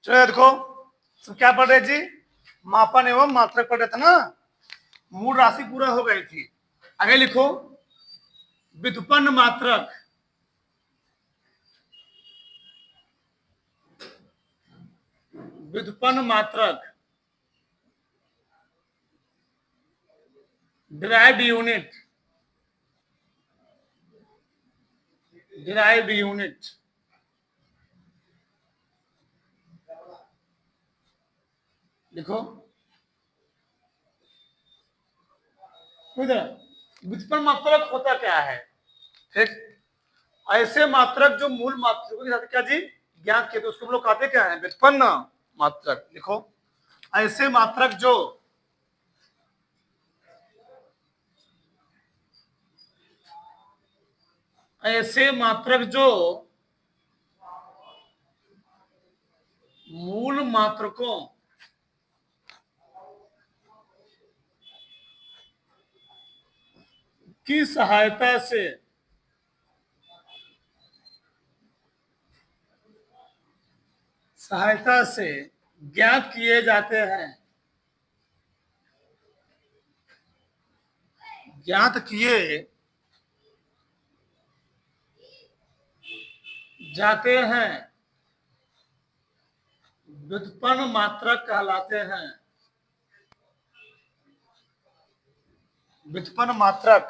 चलो देखो, सब क्या पढ़ रहे जी? मापन एवं मात्रक पढ़ रहे थे ना। मूल राशि पूरा हो गई थी। आगे लिखो, व्युत्पन्न मात्रक। व्युत्पन्न मात्रक, डिराइव्ड यूनिट। डिराइव्ड यूनिट लिखो। व्युत्पन्न मात्रक होता क्या है? ठीक, ऐसे मात्रक जो मूल मात्रकों के साथ क्या जी ज्ञात किए, तो उसको हम लोग कहते क्या है? व्युत्पन्न मात्रक। लिखो, ऐसे मात्रक जो ऐसे मात्रक जो मूल मात्रकों की सहायता से ज्ञात किए जाते हैं, ज्ञात किए जाते हैं, व्युत्पन्न मात्रक कहलाते हैं। व्युत्पन्न मात्रक,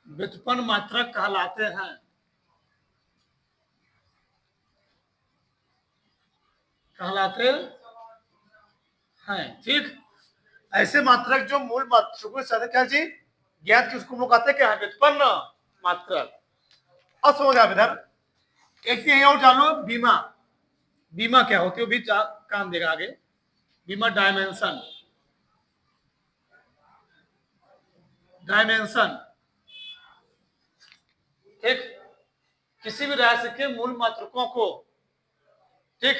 व्युत्पन्न मात्रक कहलाते हैं। कहलाते हैं, ठीक। ऐसे मात्रक जो मूल मात्रकों के साथ क्या जी ज्ञात की, उसको हम लोग कहते क्या है? व्युत्पन्न मात्रक। अब समझ आप इधर एक चीज और जानो, बीमा। बीमा क्या होती है, वो भी काम देगा आगे। बीमा डायमेंशन, डायमेंशन, ठीक। किसी भी राशि के मूल मात्रकों को, ठीक,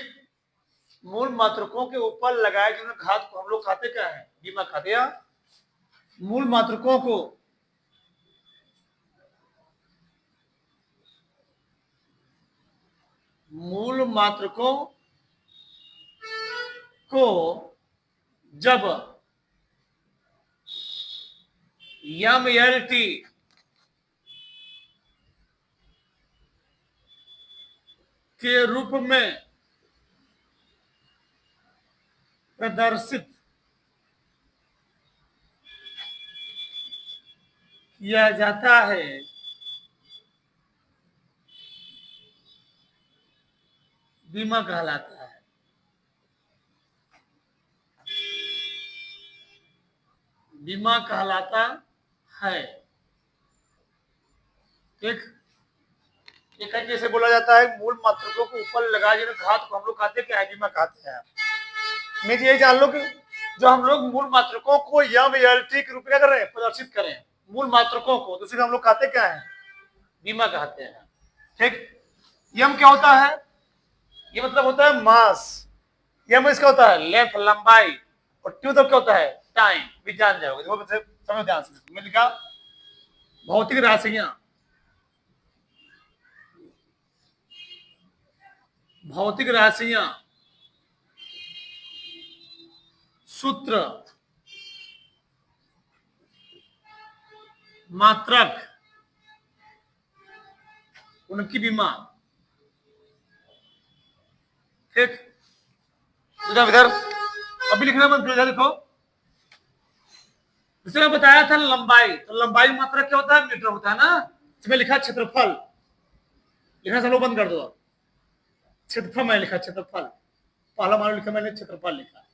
मूल मात्रकों के ऊपर लगाए जिन्हें घात को हम लोग खाते क्या है? बीमा खाते। या मूल मात्रकों को मूल मात्रकों को जब MLT के रूप में प्रदर्शित किया जाता है, बीमा कहलाता है। बीमा कहलाता है, ठीक। एक है जैसे बोला जाता है मूल मात्रकों को ऊपर लगा जिन्हें घात को हम लोग खाते क्या है? बीमा खाते हैं। मैं ये जान लो कि जो हम लोग मूल मात्रकों को MLT के रूप में क्या कर रहे हैं? प्रदर्शित करें मूल मात्रकों को, तो उसे हम लोग कहते क्या है? बीमा कहते हैं, ठीक। यम क्या होता है? ये मतलब होता है मास। यम इसका होता है लेंथ, लंबाई। और ट्यू तब क्या होता है? टाइम। भी जान जाओगे, समझो ध्यान से। मैं लिखा भौतिक राशियां, भौतिक राशियां, सूत्र, मात्रक, उनकी बीमा, ठीक। इधर अभी लिखना मत भूलिएगा। देखो, जैसे मैं बताया था लंबाई, तो लंबाई मात्रक क्या होता है? मीटर होता है ना। इसमें लिखा क्षेत्रफल, लिखना सब लोग बंद कर दो। क्षेत्रफल मैंने लिखा, क्षेत्रफल पहला मान लिखा मैंने, क्षेत्रफल लिखा।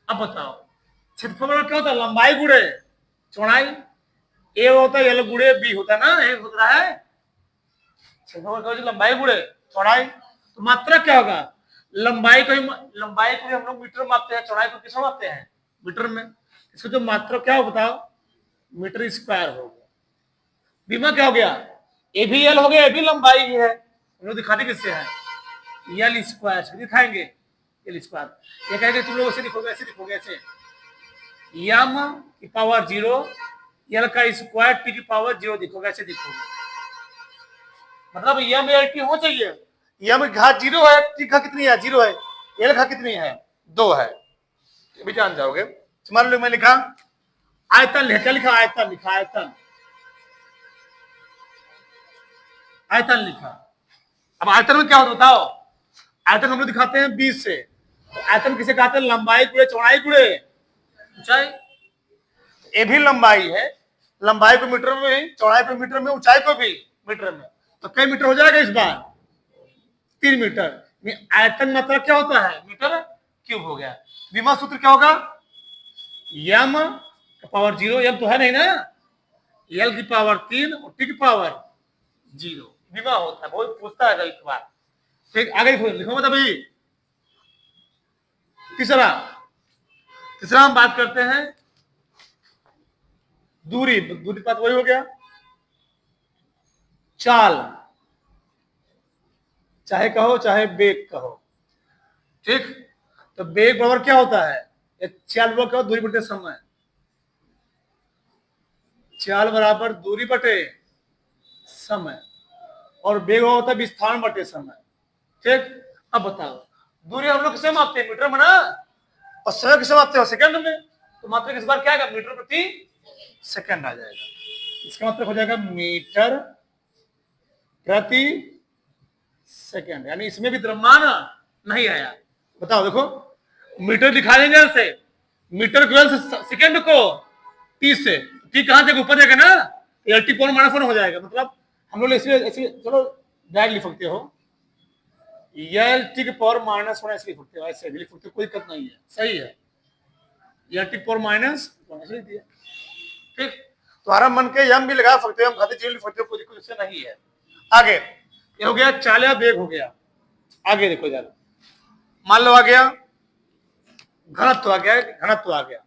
अब बताओ क्षेत्रफल क्या होता है? लंबाई गुणे चौड़ाई। ए होता है एल गुणे बी होता है ना, ए होता रहा है। क्षेत्रफल क्या होता है? लंबाई गुणे चौड़ाई। तो मात्रक क्या होगा? लंबाई को हम लोग मीटर मापते हैं, चौड़ाई को किसमें मापते हैं? मीटर में। इसका जो मात्रक क्या हो बताओ? मीटर स्क्वायर हो गया। बीमा क्या हो गया? ए भी एल हो गया, ए भी लंबाई है। हम लोग दिखाते किससे है? एल स्क्वायर से दिखाएंगे। एल स्क्वायर ये कहेंगे तुम लोग ऐसे लिखोगे, ऐसे लिखोगे, ऐसे यम की पावर 0 एल का स्क्वायर टी की पावर 0 दिखोगे, ऐसे दिखोगे। मतलब यम एल टी हो चाहिए। यम घात 0 है, टी घात कितनी है? 0 है। एल घात कितनी है? 2 है। ये भी जान जाओगे। मान लो मैं लिखा आयतन, लिखा क्या लिखा? आयतन लिखा, आयतन, आयतन लिखा। अब आयतन में क्या होता है बताओ? आयतन हम लोग दिखाते हैं 20 से। तो आयतन किसे कहते हैं? लंबाई गुणे चौड़ाई गुणे ऊंचाई। ये भी लंबाई है, लंबाई को मीटर में, चौड़ाई को मीटर में, ऊंचाई को भी मीटर में। तो कई मीटर हो जाएगा इस बार? 3 मीटर। आयतन मात्रा क्या होता है? मीटर क्यूब हो गया। विमा सूत्र क्या होगा? यम पावर 0, यम तो है नहीं ना, एल की पावर 3 और टी की पावर 0 विमा होता है। बहुत पूछता है कई बार। ठीक, आगे लिखो मतलब भाई। तीसरा तीसरा हम बात करते हैं दूरी। दूरी बात वही हो गया। चाल, चाहे कहो चाहे बेग कहो, ठीक। तो बेग बराबर क्या होता है? चाल बराबर क्या? दूरी बटे समय। चाल बराबर दूरी बटे समय, और बेग होता है विस्थापन बटे समय, ठीक। अब बताओ, दूरी हम लोग किसे मापते हैं? मीटर में ना। और समय किसे मापते हो? सेकंड में। तो मात्रक इस बार क्या आएगा? मीटर प्रति सेकंड आ जाएगा। इसका मतलब हो जाएगा मीटर प्रति सेकंड, यानी इसमें भी द्रव्यमान नहीं आया। बताओ, देखो मीटर दिखा देंगे से, मीटर को सेकंड को 30 से, टी कहां जाएगा? ऊपर जाएगा ना, एल टी पावर -1 हो जाएगा। मतलब हम लोग ऐसे चलो डायरेक्ट लिख सकते हो, एल टी की पावर -1 ऐसे लिख सकते हो, ऐसे भी लिख सकते हो, कोई दिक्कत नहीं है, सही है। एल टी पावर -1 ऐसे लिख दिया, ठीक। तुम्हारा मन के यम भी लगा सकते हो, हम खाते चीज लिख सकते हो, कोई दिक्कत इससे नहीं है। आगे ये हो गया चाल या बेग हो गया। आगे देखो जरा, मान लो आ गया घनत्व, आ गया घनत्व आ गया।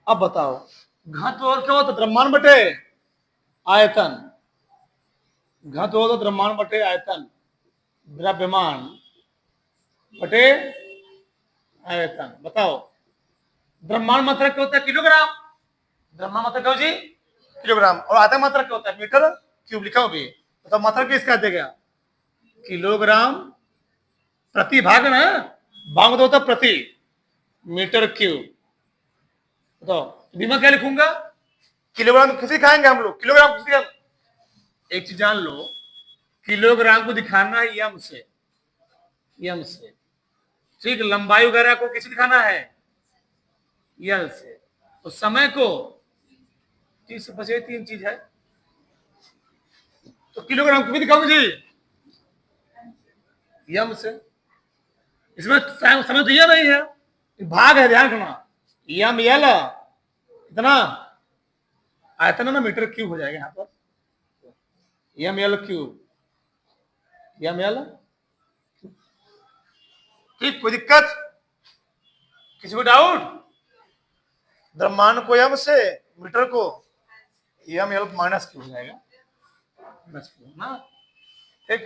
अब बताओ घनत्व और क्या होता है? द्रव्यमान बटे आयतन। घनत्व होता है द्रव्यमान बटे आयतन, द्रव्यमान बटे आयतन। बताओ द्रव्यमान मात्रा क्या होता है? किलोग्राम। द्रव्यमान मात्रा क्या हो जी? किलोग्राम। और आयतन मात्रा क्या होता है? मीटर क्यूब लिखा हो भी। तो मात्रा किसका देगा? किलोग्राम प्रति भाग ना, भाग तो होता प्रति मीटर क्यूब। बताओ बीमा क्या लिखूंगा? किलोग्राम किसी खाएंगे हम लोग? किलोग्राम किसी, एक चीज जान लो, किलोग्राम को दिखाना है यम से, यम से, ठीक। लंबाई वगैरह को किसी दिखाना है? यल से। तो समय को 30 से बचे 3 चीज है, तो किलोग्राम को भी दिखाऊंगी जी यम से। इसमें समय तो यह नहीं है, भाग है, ध्यान रखना। यम यल इतना आयतन ना मीटर क्यूब हो जाएगा यहाँ पर, यम यल क्यूब, यम यल, ठीक। कोई दिक्कत? किसी को डाउट? द्रव्यमान को यम से, मीटर को यम यल माइनस क्यूब हो जाएगा, माइनस क्यूब ना, ठीक।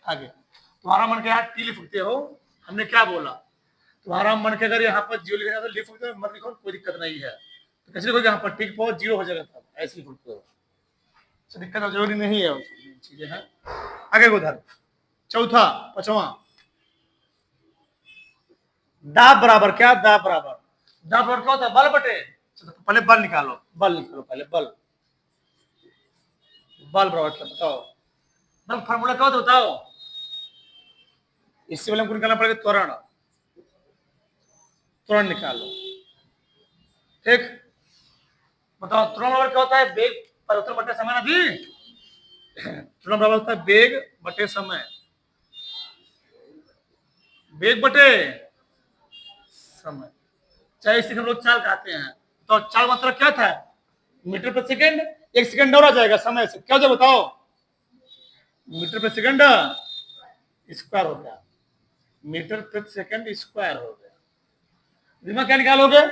आगे तुम्हारा मन के यहाँ टी लिख सकते हो, हमने क्या बोला? तुम्हारा मन के अगर यहाँ पर 0 लिखना तो लिख सकते हो, मत लिखो, कोई दिक्कत नहीं है। तो कैसे लिखोगे? यहाँ पर टी की पावर 0 हो जाएगा, तब ऐसे लिख सकते हो, दिक्कत जरूरी नहीं है, चीजें हैं। आगे उधर चौथा पांचवा, दाब बराबर क्या? दाब बराबर, दाब बराबर क्या होता है? बल बटे, पहले बल निकालो, बल निकालो पहले, बल, बल बराबर क्या बताओ? बल फार्मूला क्या होता है बताओ? इससे पहले हमको निकालना पड़ेगा त्वरण, त्वरण निकालो, ठीक। बताओ त्वरण बराबर क्या होता है? वेग परिवर्तन बटे समय ना जी। त्वरण बराबर होता है वेग बटे समय, वेग बटे समय, चाहे इसे हम लोग चाल कहते हैं। तो चाल मात्रा क्या था? मीटर प्रति सेकंड। 1 सेकंड और आ जाएगा समय से, क्या हो जाए बताओ? मीटर प्रति सेकंड स्क्वायर हो गया, मीटर प्रति सेकंड स्क्वायर हो गया। विमा क्या निकालोगे?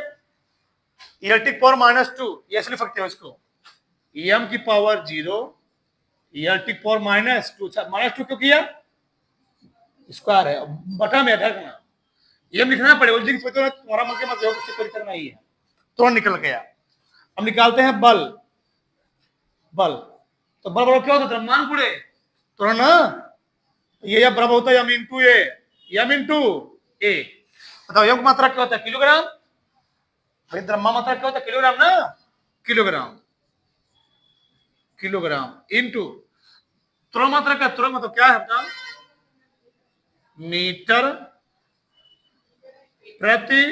इलेक्ट्रिक पावर -2, ये लिख सकते हो इसको, एम की पावर 0, इलेक्ट्रिक पावर -2 क्यों किया? स्क्वायर है, बटा में रखना, ये लिखना पड़ेगा, तुम्हारा मन के मत हो, कोई दिक्कत नहीं है। तुरंत निकल गया। अब निकालते हैं बल, बल तो बल बराबर क्या होता है द्रव्यमान गुणे त्वरण ना, ये या बराबर होता है यम इंटू ए, यम इंटू ए। बताओ यम की मात्रा क्या होता है किलोग्राम, भाई द्रव्यमान मात्रा क्या होता है किलोग्राम ना, किलोग्राम, किलोग्राम इंटू त्वरण मात्रा का, त्वरण मतलब क्या है अपना मीटर प्रति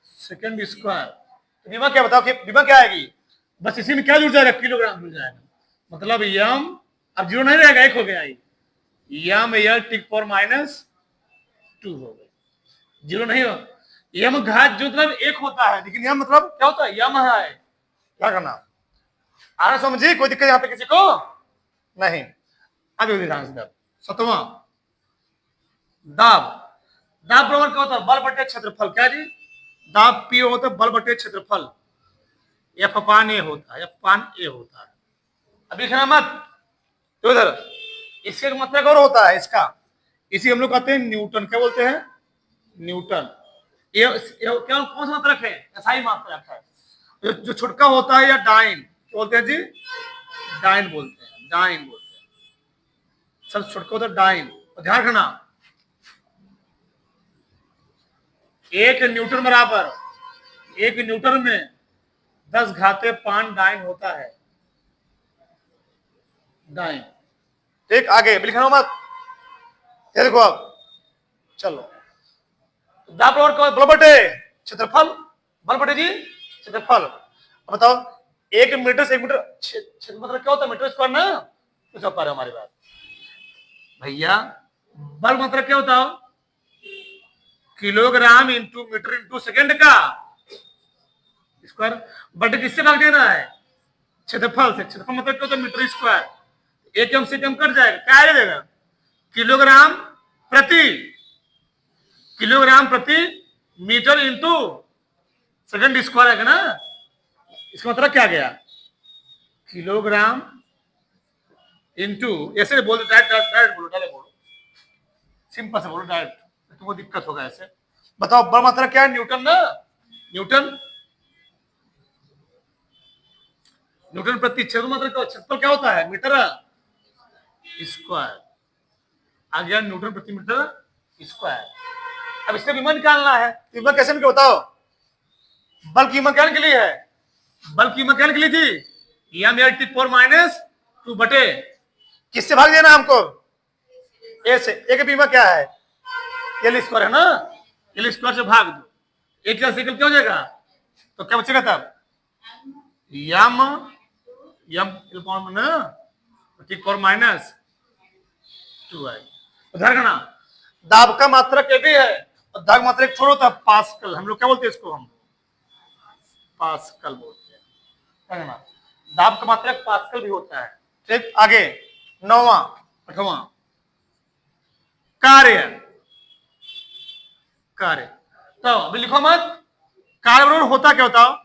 सेकंड स्क्वायर। बीमा क्या बताओ कि बीमा क्या आएगी, बस इसी में क्या जुड़ जाएगा किलोग्राम जुड़ जाएगा, मतलब यम अब जीरो नहीं रहेगा, एक हो गया यम यल टिक फॉर -2 हो गया, जीरो नहीं हो, यम घात जो मतलब एक होता है, लेकिन यम मतलब क्या होता है यम है, क्या करना आ रहा समझिए, कोई दिक्कत यहाँ पे किसी को नहीं। आगे ध्यान से सतवां दाब, दाब बराबर क्या होता है बल बटे क्षेत्रफल, क्या जी दाब पी होता है बल बटे क्षेत्रफल, एफ अपान ए होता है, एफ अपान ए होता है। अब लिखना मत तो इधर इसके मतलब और होता है इसका, इसी हम लोग कहते हैं न्यूटन, क्या बोलते हैं न्यूटन। ये क्या कौन सा मात्रक है एसआई मात्रक है, जो छुटका होता है या डाइन क्या बोलते हैं जी, डाइन बोलते हैं, डाइन बोलते हैं, सब छुटका होता है डाइन। ध्यान रखना एक न्यूटन बराबर, एक न्यूटन में 10 घाते 5 डाइन होता है, डाइन। ठीक आगे लिखना मत, ये देखो अब चलो दाब बराबर बल बटे क्षेत्रफल, बल बटे जी क्षेत्रफल। अब बताओ 1 मीटर से 1 मीटर क्षेत्र मतलब क्या होता है मीटर स्क्वायर ना, कुछ पा रहे हमारी बात भैया, बल मतलब क्या होता है kilogram into metre into second का स्क्वायर, बटे किससे भाग देना है क्षेत्रफल से, क्षेत्रफल मतलब क्या होता है मीटर स्क्वायर, एक कम से कम कट जाएगा, क्या आ जाएगा किलोग्राम प्रति, किलोग्राम प्रति मीटर इंटू सेकंड स्क्वायर आएगा ना, इसका मतलब क्या गया किलोग्राम इंटू, ऐसे बोल डायरेक्ट डायरेक्ट बोलो, डायरेक्ट बोलो, सिंपल से बोलो डायरेक्ट, तुमको दिक्कत होगा ऐसे। बताओ बल मात्रा क्या है न्यूटन ना, न्यूटन, न्यूटन प्रति क्षेत्र मात्रा का क्षेत्रफल क्या होता है मीटर स्क्वायर, आ गया न्यूटन प्रति मीटर स्क्वायर। अब इसका विमान निकालना है, विमान कैसे निकल बताओ, बल की क्या के लिए है, बल की क्या के लिए थी एम एल टी फोर -2 बटे किससे भाग देना हमको ए से, ए का बीमा क्या है एल स्क्वायर है ना, एल स्क्वायर से भाग दो, एक साइकिल क्या हो जाएगा, तो क्या बचेगा तब यम यम टिक फॉर -2 है। ध्यान रखना दाब का मात्रक ये भी है, और दाब मात्रक छोड़ो तो पास्कल, हम लोग क्या बोलते हैं इसको, हम पास्कल बोलते हैं, ना दाब का मात्रक पास्कल भी होता है। ठीक आगे 9वां 8वां कार्य, कार्य तो अभी लिखो मत, कार्य बराबर होता क्या होता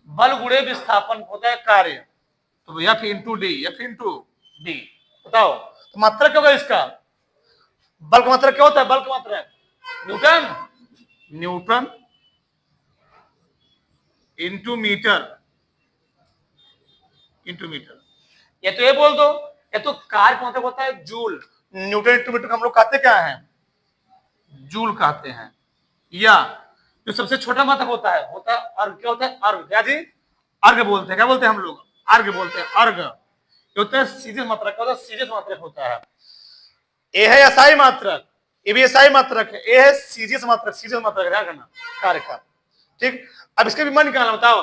बल गुणे विस्थापन होता है कार्य, तो F into D, F into D. बताओ तो मात्रा क्या होगा इसका, बल का मात्रा क्या होता है, बल का मात्रा newton, newton into metre, into metre, ये तो ये बोल दो, ये तो कार्य का मतलब होता है जूल, न्यूटन इंटू मीटर हम लोग कहते क्या है जूल कहते हैं, या जो सबसे छोटा मात्रक होता है अर्घ, क्या होता है अर्घ, क्या जी अर्घ बोलते हैं, क्या बोलते हैं हम लोग अर्घ बोलते हैं, अर्घ होता है सीधे मात्रक, क्या होता है सीधे मात्रक होता है, ए है असाई मात्रक, ए भी असाई मात्रक है, ए है सीरियस मात्रक, सीरियस मात्रक क्या करना कार्य का। ठीक अब इसका विमान निकालना, बताओ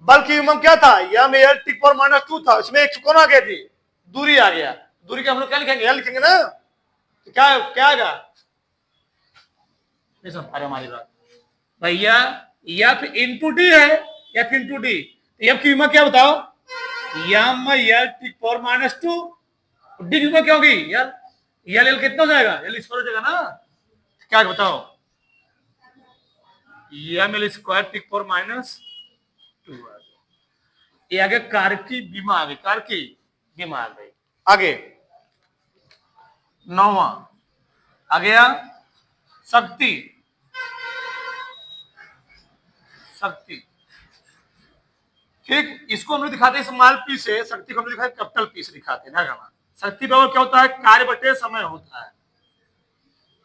बल की विमान क्या था यम एल टिक पर -2 था, इसमें एक कौन आ गया थी दूरी आ गया, दूरी का हम लोग क्या लिखेंगे एल लिखेंगे ना, तो क्या क्या आएगा नहीं समझ पा रहे हमारी बात भैया, एफ इंटू डी है, एफ इंटू डी, एफ की विमा क्या बताओ यम एल टिक पर -2, डी की विमा क्या होगी यार एल, एल कितना हो जाएगा एल स्क्वायर हो जाएगा ना, क्या बताओ एम एल स्क्वायर टिक पर -2, ये आगे कार की बीमा आ गई, कार की बीमा आ गई। आगे 9वां आ गया शक्ति, शक्ति ठीक, इसको हम लोग दिखाते हैं स्मॉल पी से, शक्ति को हम लोग दिखाते हैं कैपिटल पी से दिखाते हैं ना। शक्ति बराबर क्या होता है, कार्य बटे समय होता है।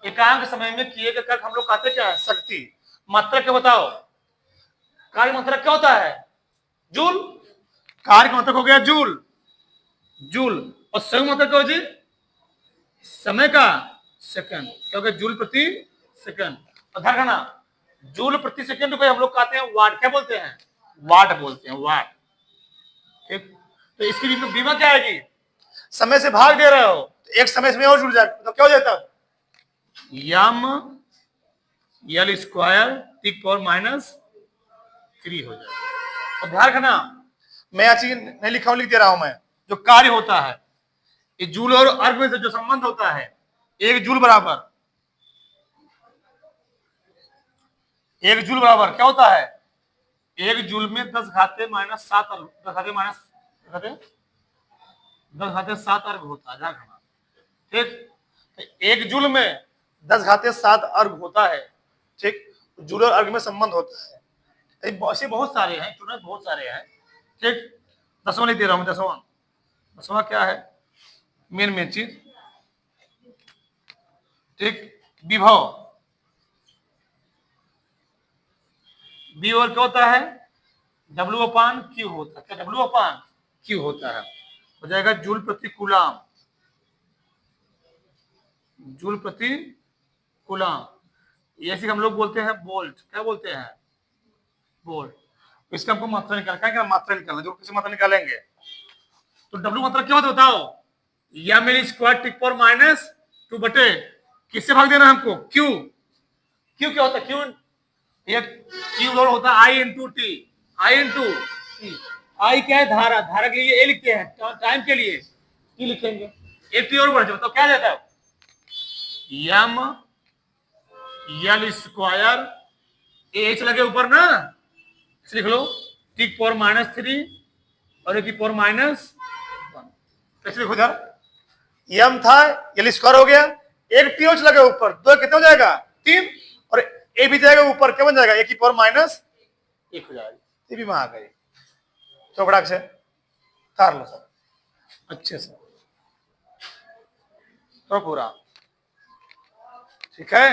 एकांक समय में किए गए कार्य हम लोग कहते क्या है, शक्ति। मात्रा क्या बताओ, कार्य मात्रा क्या होता है, जूल। कार्य का मतलब हो गया जूल, जूल। और समय मतलब क्या हो जी, समय का सेकंड, क्योंकि जूल प्रति सेकंड। और ध्यान रखना, जूल प्रति सेकंड को हम लोग कहते हैं वाट, क्या बोलते हैं, वाट बोलते हैं, वाट। ठीक, तो इसकी बीमा क्या आएगी, समय से भाग दे रहे हो तो एक समय में और जुड़ जाए तो क्या हो जाता है, यम यल स्क्वायर टी पावर -3 हो जाएगा। और ध्यान रखना, मैं यहाँ चीज नहीं लिखा हूं, लिख दे रहा हूं मैं। जो कार्य होता है, ये जूल और अर्ग में से जो संबंध होता है, एक जूल बराबर क्या होता है, एक जूल में 10 घाते -7 अर्ग, 10 घाते 7 अर्ग होता है, ध्यान रखना। ठीक, तो एक जूल में 10 घाते 7 अर्ग होता है। ठीक, जूल और अर्ग में संबंध होता है। ऐसे बहुत सारे हैं, चुने बहुत सारे हैं। ठीक, 10वां नहीं दे रहा हूं, 10वां क्या है, मेन चीज। ठीक, विभव, बी और क्या होता है, W/Q होता है। क्या W/Q होता है, हो जाएगा जूल प्रति कूलाम, जूल प्रति कूलाम। ऐसे हम लोग बोलते हैं बोल्ट, क्या बोलते हैं, बोल्ट। इसका हमको मात्रा निकालना है, मात्रा निकालना, जो किसी मात्रा निकालेंगे तो W मात्रा क्या होता है बताओ, या मेरी स्क्वायर टी पावर -2 बटे किससे भाग देना है हमको, Q। Q क्या होता है, Q Q होता है I इंटू टी, आई क्या है, धारा, धारा के लिए ए लिखते हैं, टाइम के लिए टी लिखेंगे, एक टी और बढ़ जाए तो क्या देता है, यम यल स्क्वायर, एच लगे ऊपर ना, लिख लो टी पावर -3 और एक पावर -1। कैसे लिखो यार, यम था, यल स्क्वायर हो गया, एक टी एच लगे ऊपर, दो कितना हो जाएगा, 3, और ए भी जाएगा ऊपर, क्या बन जाएगा, एक की पावर -1 हो जाएगा। ये भी वहां गई चौपड़ा से तार लो सब अच्छे से तो पूरा ठीक है।